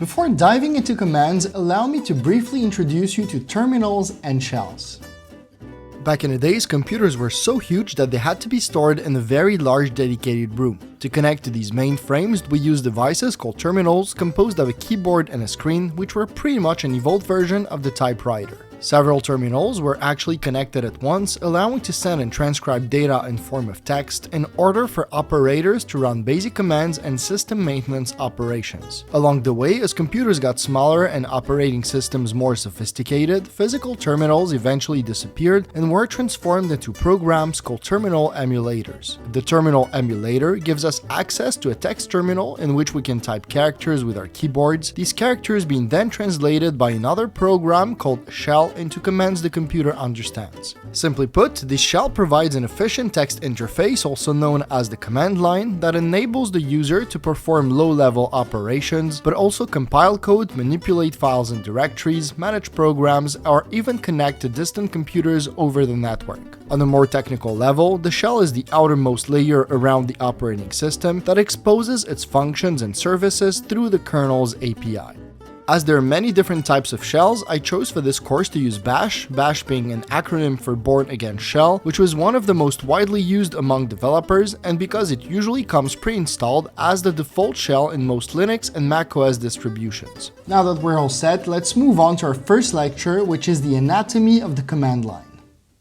Before diving into commands, allow me to briefly introduce you to terminals and shells. Back in the days, computers were so huge that they had to be stored in a very large dedicated room. To connect to these mainframes, we used devices called terminals, composed of a keyboard and a screen, which were pretty much an evolved version of the typewriter. Several terminals were actually connected at once, allowing to send and transcribe data in form of text in order for operators to run basic commands and system maintenance operations. Along the way, as computers got smaller and operating systems more sophisticated, physical terminals eventually disappeared and were transformed into programs called terminal emulators. The terminal emulator gives us access to a text terminal in which we can type characters with our keyboards, these characters being then translated by another program called shell into commands the computer understands. Simply put, this shell provides an efficient text interface, also known as the command line, that enables the user to perform low-level operations, but also compile code, manipulate files and directories, manage programs, or even connect to distant computers over the network. On a more technical level, the shell is the outermost layer around the operating system that exposes its functions and services through the kernel's API. As there are many different types of shells, I chose for this course to use Bash, Bash being an acronym for Born Again Shell, which was one of the most widely used among developers, and because it usually comes pre-installed as the default shell in most Linux and macOS distributions. Now that we're all set, let's move on to our first lecture, which is the anatomy of the command line.